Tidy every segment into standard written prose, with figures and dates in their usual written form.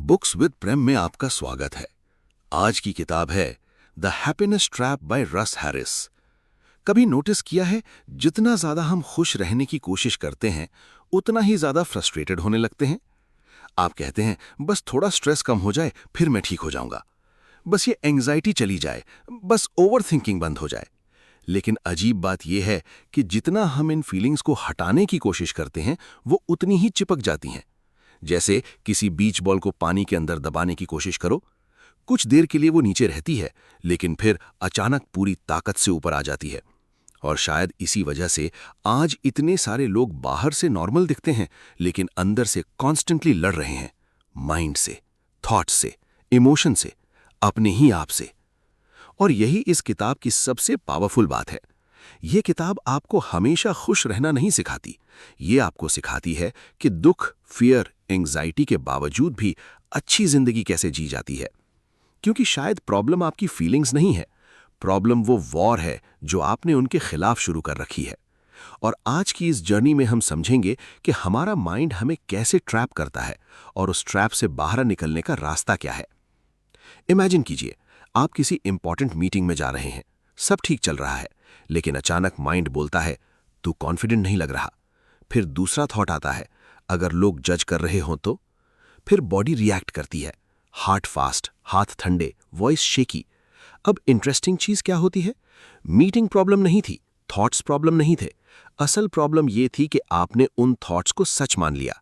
Books with प्रेम में आपका स्वागत है। आज की किताब है द हैप्पीनेस ट्रैप बाय रस हैरिस। कभी नोटिस किया है, जितना ज्यादा हम खुश रहने की कोशिश करते हैं उतना ही ज्यादा फ्रस्ट्रेटेड होने लगते हैं। आप कहते हैं बस थोड़ा स्ट्रेस कम हो जाए फिर मैं ठीक हो जाऊंगा, बस ये एंग्जाइटी चली जाए, बस ओवर थिंकिंग बंद हो जाए। लेकिन अजीब बात यह है कि जितना हम इन फीलिंग्स को हटाने की कोशिश करते हैं वो उतनी ही चिपक जाती हैं। जैसे किसी बीच बॉल को पानी के अंदर दबाने की कोशिश करो, कुछ देर के लिए वो नीचे रहती है लेकिन फिर अचानक पूरी ताकत से ऊपर आ जाती है। और शायद इसी वजह से आज इतने सारे लोग बाहर से नॉर्मल दिखते हैं लेकिन अंदर से कॉन्स्टेंटली लड़ रहे हैं, माइंड से, थॉट्स से, इमोशन से, अपने ही आप से। और यही इस किताब की सबसे पावरफुल बात है। यह किताब आपको हमेशा खुश रहना नहीं सिखाती, ये आपको सिखाती है कि दुख, फियर, एंग्जाइटी के बावजूद भी अच्छी जिंदगी कैसे जी जाती है। क्योंकि शायद प्रॉब्लम आपकी फीलिंग्स नहीं है, प्रॉब्लम वो वॉर है जो आपने उनके खिलाफ शुरू कर रखी है। और आज की इस जर्नी में हम समझेंगे कि हमारा माइंड हमें कैसे ट्रैप करता है और उस ट्रैप से बाहर निकलने का रास्ता क्या है। इमेजिन कीजिए, आप किसी इंपॉर्टेंट मीटिंग में जा रहे हैं, सब ठीक चल रहा है, लेकिन अचानक माइंड बोलता है तू कॉन्फिडेंट नहीं लग रहा। फिर दूसरा थॉट आता है, अगर लोग जज कर रहे हों तो। फिर बॉडी रिएक्ट करती है, हार्ट फास्ट, हाथ ठंडे, वॉइस शेकी। अब इंटरेस्टिंग चीज क्या होती है, मीटिंग प्रॉब्लम नहीं थी, थॉट्स प्रॉब्लम नहीं थे। असल प्रॉब्लम यह थी कि आपने उन थॉट्स को सच मान लिया।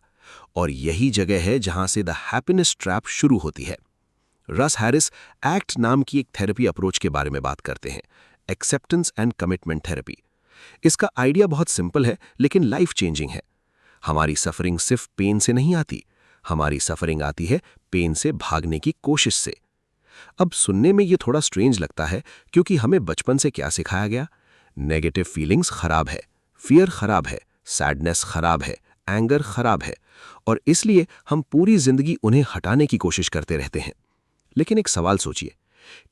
और यही जगह है जहां से द हैप्पीनेस ट्रैप शुरू होती है। रस हैरिस एक्ट नाम की एक थेरेपी अप्रोच के बारे में बात करते हैं, एक्सेप्टेंस एंड कमिटमेंट थेरेपी। इसका आइडिया बहुत सिंपल है लेकिन लाइफ चेंजिंग है। हमारी सफरिंग सिर्फ पेन से नहीं आती, हमारी सफरिंग आती है पेन से भागने की कोशिश से। अब सुनने में ये थोड़ा स्ट्रेंज लगता है क्योंकि हमें बचपन से क्या सिखाया गया, नेगेटिव फीलिंग्स खराब है, फियर खराब है, सैडनेस खराब है, एंगर खराब है, और इसलिए हम पूरी जिंदगी उन्हें हटाने की कोशिश करते रहते हैं। लेकिन एक सवाल सोचिए,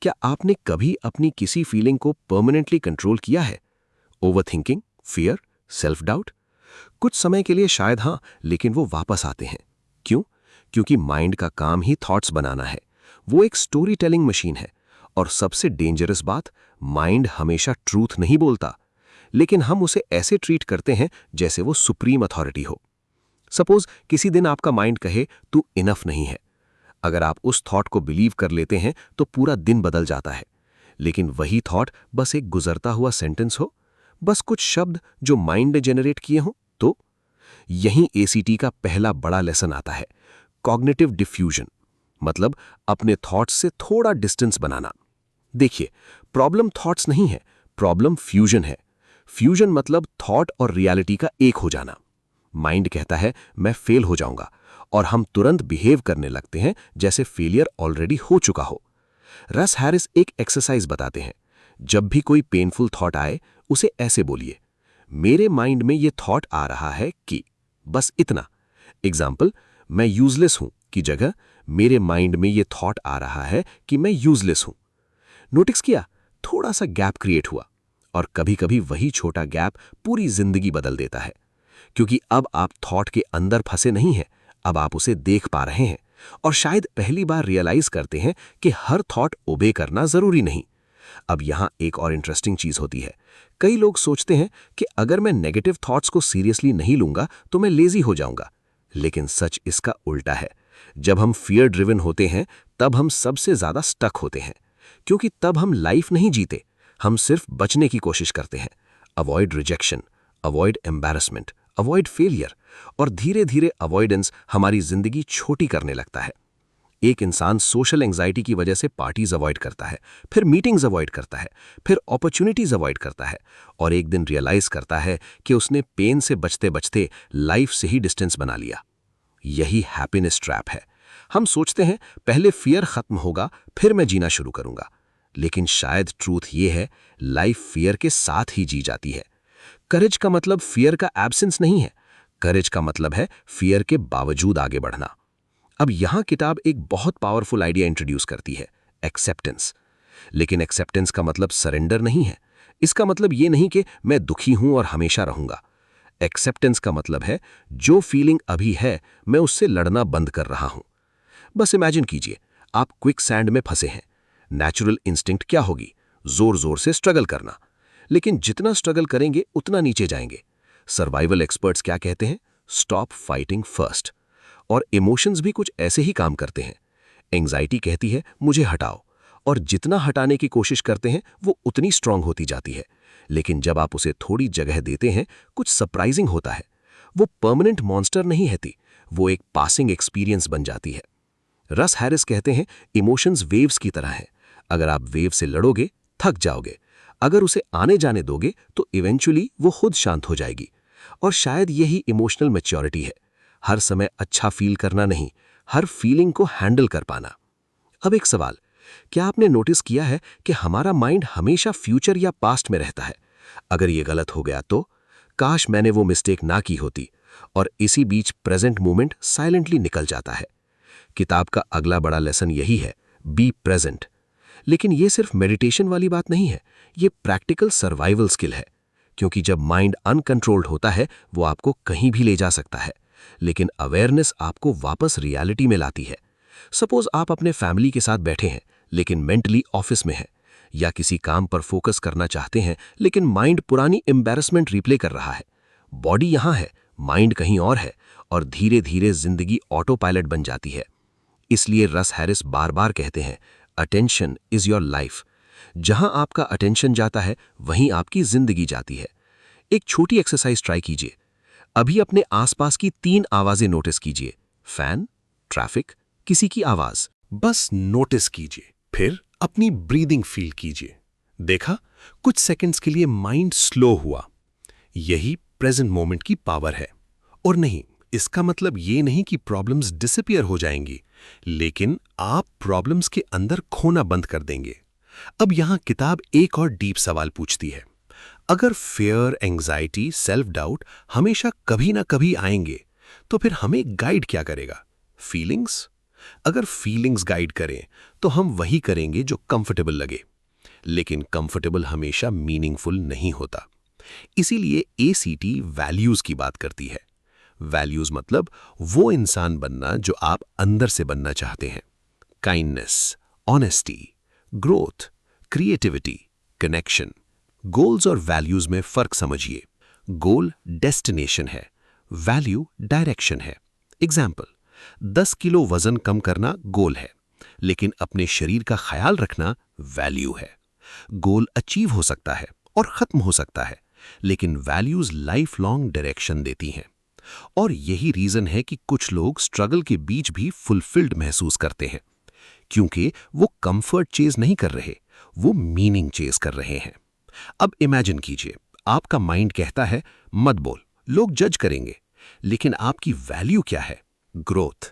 क्या आपने कभी अपनी किसी फीलिंग को परमानेंटली कंट्रोल किया है? Overthinking, fear, self doubt? कुछ समय के लिए शायद हाँ, लेकिन वो वापस आते हैं। क्यों? क्योंकि माइंड का काम ही थॉट्स बनाना है। वो एक स्टोरी टेलिंग मशीन है। और सबसे डेंजरस बात, माइंड हमेशा ट्रूथ नहीं बोलता, लेकिन हम उसे ऐसे ट्रीट करते हैं जैसे वो सुप्रीम अथॉरिटी हो। सपोज किसी दिन आपका माइंड कहे तू इनफ नहीं है। अगर आप उस थॉट को बिलीव कर लेते हैं तो पूरा दिन बदल जाता है। लेकिन वही थॉट बस एक गुजरता हुआ सेंटेंस हो, बस कुछ शब्द जो माइंड ने जनरेट किए हों, तो यहीं एसीटी का पहला बड़ा लेसन आता है, कॉग्निटिव डिफ्यूजन, मतलब अपने थॉट्स से थोड़ा डिस्टेंस बनाना। देखिए, प्रॉब्लम थॉट्स नहीं है, प्रॉब्लम फ्यूजन है। फ्यूजन मतलब थॉट और रियलिटी का एक हो जाना। माइंड कहता है मैं फेल हो जाऊंगा, और हम तुरंत बिहेव करने लगते हैं जैसे फेलियर ऑलरेडी हो चुका हो। रस हैरिस एक एक्सरसाइज बताते हैं, जब भी कोई पेनफुल थॉट आए उसे ऐसे बोलिए, मेरे माइंड में ये थॉट आ रहा है कि, बस इतना। एग्जाम्पल, मैं यूजलेस हूं की जगह मेरे माइंड में ये थॉट आ रहा है कि मैं यूजलेस हूं। नोटिस किया, थोड़ा सा गैप क्रिएट हुआ, और कभी कभी वही छोटा गैप पूरी जिंदगी बदल देता है। क्योंकि अब आप थॉट के अंदर फंसे नहीं हैं, अब आप उसे देख पा रहे हैं, और शायद पहली बार रियलाइज करते हैं कि हर थॉट ओबे करना जरूरी नहीं। अब यहां एक और इंटरेस्टिंग चीज होती है, कई लोग सोचते हैं कि अगर मैं नेगेटिव थॉट्स को सीरियसली नहीं लूंगा तो मैं लेजी हो जाऊंगा। लेकिन सच इसका उल्टा है। जब हम फियर ड्रिवन होते हैं तब हम सबसे ज्यादा स्टक होते हैं, क्योंकि तब हम लाइफ नहीं जीते, हम सिर्फ बचने की कोशिश करते हैं। Avoid rejection, avoid embarrassment, avoid failure, और धीरे धीरे अवॉइडेंस हमारी जिंदगी छोटी करने लगता है। एक इंसान सोशल एंजाइटी की वजह से पार्टीज अवॉइड करता है, फिर मीटिंग्स अवॉइड करता है, फिर अपॉर्चुनिटीज अवॉइड करता है, और एक दिन रियलाइज करता है कि उसने पेन से बचते बचते लाइफ से ही डिस्टेंस बना लिया। यही हैप्पीनेस ट्रैप है। हम सोचते हैं पहले फियर खत्म होगा फिर मैं जीना शुरू करूंगा, लेकिन शायद ट्रूथ ये है, लाइफ फियर के साथ ही जी जाती है। करेज का मतलब फियर का एब्सेंस नहीं है, करेज का मतलब है फियर के बावजूद आगे बढ़ना। अब यहां किताब एक बहुत पावरफुल आइडिया इंट्रोड्यूस करती है, एक्सेप्टेंस। लेकिन एक्सेप्टेंस का मतलब सरेंडर नहीं है। इसका मतलब ये नहीं कि मैं दुखी हूं और हमेशा रहूंगा। एक्सेप्टेंस का मतलब है जो फीलिंग अभी है मैं उससे लड़ना बंद कर रहा हूं। बस इमेजिन कीजिए, आप क्विक सैंड में फंसे हैं। नेचुरल इंस्टिंक्ट क्या होगी? जोर जोर से स्ट्रगल करना। लेकिन जितना स्ट्रगल करेंगे उतना नीचे जाएंगे। सर्वाइवल एक्सपर्ट्स क्या कहते हैं? Stop fighting first. और इमोशंस भी कुछ ऐसे ही काम करते हैं। एंग्जाइटी कहती है मुझे हटाओ, और जितना हटाने की कोशिश करते हैं वो उतनी स्ट्रांग होती जाती है। लेकिन जब आप उसे थोड़ी जगह देते हैं, कुछ सरप्राइजिंग होता है। वो परमानेंट मॉन्स्टर नहीं रहती, वो एक पासिंग एक्सपीरियंस बन जाती है। रस हैरिस कहते हैं इमोशंस वेव्स की तरह हैं। अगर आप वेव से लड़ोगे, थक जाओगे। अगर उसे आने जाने दोगे तो इवेंचुअली वो खुद शांत हो जाएगी। और शायद यही इमोशनल मैच्योरिटी है। हर समय अच्छा फील करना नहीं, हर फीलिंग को हैंडल कर पाना। अब एक सवाल, क्या आपने नोटिस किया है कि हमारा माइंड हमेशा फ्यूचर या पास्ट में रहता है? अगर ये गलत हो गया तो काश मैंने वो मिस्टेक ना की होती। और इसी बीच प्रेजेंट मोमेंट साइलेंटली निकल जाता है। किताब का अगला बड़ा लेसन यही है, बी प्रेजेंट। लेकिन ये सिर्फ मेडिटेशन वाली बात नहीं है, ये प्रैक्टिकल सर्वाइवल स्किल है। क्योंकि जब माइंड अनकंट्रोल्ड होता है वो आपको कहीं भी ले जा सकता है, लेकिन अवेयरनेस आपको वापस रियलिटी में लाती है। सपोज आप अपने फैमिली के साथ बैठे हैं लेकिन मेंटली ऑफिस में हैं, या किसी काम पर फोकस करना चाहते हैं लेकिन माइंड पुरानी एम्बैरेसमेंट रिप्ले कर रहा है। बॉडी यहां है, माइंड कहीं और है, और धीरे धीरे जिंदगी ऑटो पायलट बन जाती है। इसलिए रस हैरिस बार बार कहते हैं, अटेंशन इज योर लाइफ। जहां आपका अटेंशन जाता है वहीं आपकी जिंदगी जाती है। एक छोटी एक्सरसाइज ट्राई कीजिए। अभी अपने आसपास की 3 आवाजें नोटिस कीजिए, फैन, ट्रैफिक, किसी की आवाज। बस नोटिस कीजिए, फिर अपनी ब्रीदिंग फील कीजिए। देखा, कुछ सेकंड्स के लिए माइंड स्लो हुआ। यही प्रेजेंट मोमेंट की पावर है। और नहीं, इसका मतलब ये नहीं कि प्रॉब्लम्स डिसअपीयर हो जाएंगी, लेकिन आप प्रॉब्लम्स के अंदर खोना बंद कर देंगे। अब यहां किताब एक और डीप सवाल पूछती है, अगर फियर, एंग्जाइटी, सेल्फ डाउट हमेशा कभी ना कभी आएंगे, तो फिर हमें गाइड क्या करेगा? फीलिंग्स? अगर फीलिंग्स गाइड करें तो हम वही करेंगे जो कंफर्टेबल लगे। लेकिन कंफर्टेबल हमेशा मीनिंगफुल नहीं होता। इसीलिए एसीटी वैल्यूज की बात करती है। वैल्यूज मतलब वो इंसान बनना जो आप अंदर से बनना चाहते हैं। Kindness, honesty, growth, creativity, connection. Goals और वैल्यूज में फर्क समझिए। गोल डेस्टिनेशन है, वैल्यू डायरेक्शन है। एग्जाम्पल, 10 किलो वजन कम करना गोल है, लेकिन अपने शरीर का ख्याल रखना वैल्यू है। गोल अचीव हो सकता है और खत्म हो सकता है, लेकिन वैल्यूज लाइफ लॉन्ग डायरेक्शन देती हैं। और यही रीजन है कि कुछ लोग स्ट्रगल के बीच भी फुलफिल्ड महसूस करते हैं, क्योंकि वो कंफर्ट चेज नहीं कर रहे, वो मीनिंग चेज कर रहे हैं। अब इमेजिन कीजिए, आपका माइंड कहता है मत बोल, लोग जज करेंगे। लेकिन आपकी वैल्यू क्या है? ग्रोथ।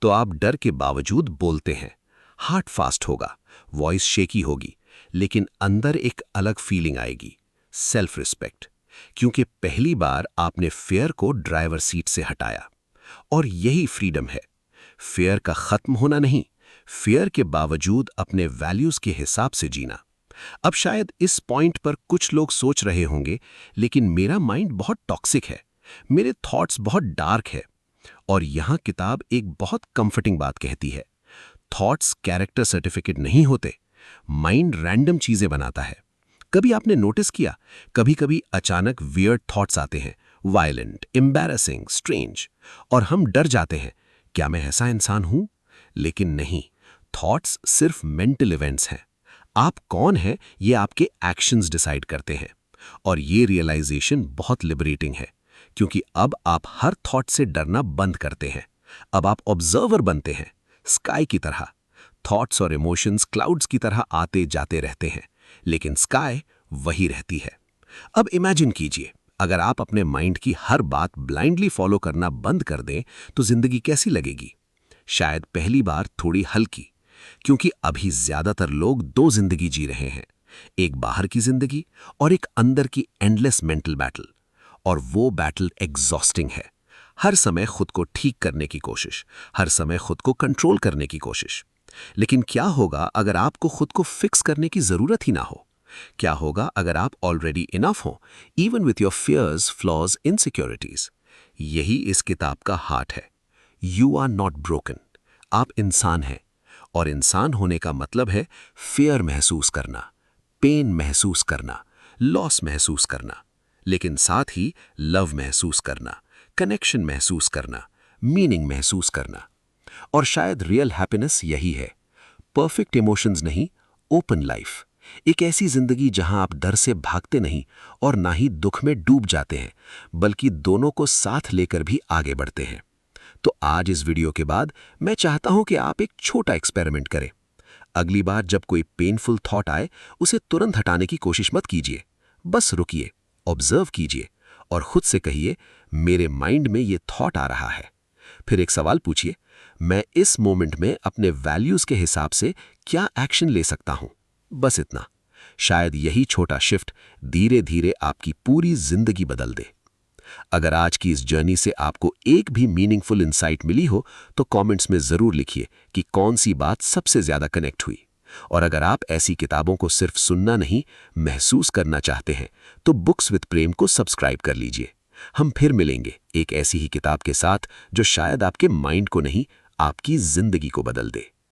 तो आप डर के बावजूद बोलते हैं। हार्ट फास्ट होगा, वॉइस शेकी होगी, लेकिन अंदर एक अलग फीलिंग आएगी, सेल्फ रिस्पेक्ट। क्योंकि पहली बार आपने फेयर को ड्राइवर सीट से हटाया। और यही फ्रीडम है, फेयर का खत्म होना नहीं, फेयर के बावजूद अपने वैल्यूज के हिसाब से जीना। अब शायद इस पॉइंट पर कुछ लोग सोच रहे होंगे, लेकिन मेरा माइंड बहुत टॉक्सिक है, मेरे थॉट्स बहुत डार्क है। और यहां किताब एक बहुत कंफर्टिंग बात कहती है, थॉट्स कैरेक्टर सर्टिफिकेट नहीं होते। माइंड रैंडम चीजें बनाता है। कभी आपने नोटिस किया, कभी कभी अचानक वियर्ड थॉट्स आते हैं, वायलेंट, एम्बैरेसिंग, स्ट्रेंज, और हम डर जाते हैं, क्या मैं ऐसा इंसान हूं? लेकिन नहीं, थॉट्स सिर्फ मेंटल इवेंट्स हैं। आप कौन हैं ये आपके एक्शंस डिसाइड करते हैं। और ये रियलाइजेशन बहुत लिबरेटिंग है, क्योंकि अब आप हर थॉट से डरना बंद करते हैं। अब आप ऑब्जर्वर बनते हैं, स्काई की तरह। थॉट्स और इमोशंस क्लाउड्स की तरह आते जाते रहते हैं, लेकिन स्काई वही रहती है। अब इमेजिन कीजिए, अगर आप अपने माइंड की हर बात ब्लाइंडली फॉलो करना बंद कर दें तो जिंदगी कैसी लगेगी? शायद पहली बार थोड़ी हल्की, क्योंकि अभी ज्यादातर लोग 2 जिंदगी जी रहे हैं, एक बाहर की जिंदगी और एक अंदर की एंडलेस मेंटल बैटल। और वो बैटल एग्जॉस्टिंग है। हर समय खुद को ठीक करने की कोशिश, हर समय खुद को कंट्रोल करने की कोशिश। लेकिन क्या होगा अगर आपको खुद को फिक्स करने की जरूरत ही ना हो? क्या होगा अगर आप ऑलरेडी इनफ हो, even with your fears, flaws, insecurities? यही इस किताब का हार्ट है। यू आर नॉट ब्रोकन, आप इंसान हैं, और इंसान होने का मतलब है फियर महसूस करना, पेन महसूस करना, लॉस महसूस करना, लेकिन साथ ही लव महसूस करना, कनेक्शन महसूस करना, मीनिंग महसूस करना। और शायद रियल हैप्पीनेस यही है, परफेक्ट इमोशंस नहीं, ओपन लाइफ। एक ऐसी जिंदगी जहां आप डर से भागते नहीं और ना ही दुख में डूब जाते हैं, बल्कि दोनों को साथ लेकर भी आगे बढ़ते हैं। तो आज इस वीडियो के बाद मैं चाहता हूं कि आप एक छोटा एक्सपेरिमेंट करें। अगली बार जब कोई पेनफुल थॉट आए, उसे तुरंत हटाने की कोशिश मत कीजिए। बस रुकिए, ऑब्जर्व कीजिए और खुद से कहिए, मेरे माइंड में ये थॉट आ रहा है। फिर एक सवाल पूछिए, मैं इस मोमेंट में अपने वैल्यूज के हिसाब से क्या एक्शन ले सकता हूं? बस इतना। शायद यही छोटा शिफ्ट धीरे धीरे आपकी पूरी जिंदगी बदल दे। अगर आज की इस जर्नी से आपको एक भी मीनिंगफुल इंसाइट मिली हो, तो कमेंट्स में जरूर लिखिए कि कौन सी बात सबसे ज्यादा कनेक्ट हुई। और अगर आप ऐसी किताबों को सिर्फ सुनना नहीं, महसूस करना चाहते हैं, तो बुक्स विद प्रेम को सब्सक्राइब कर लीजिए। हम फिर मिलेंगे एक ऐसी ही किताब के साथ जो शायद आपके माइंड को नहीं, आपकी जिंदगी को बदल दे।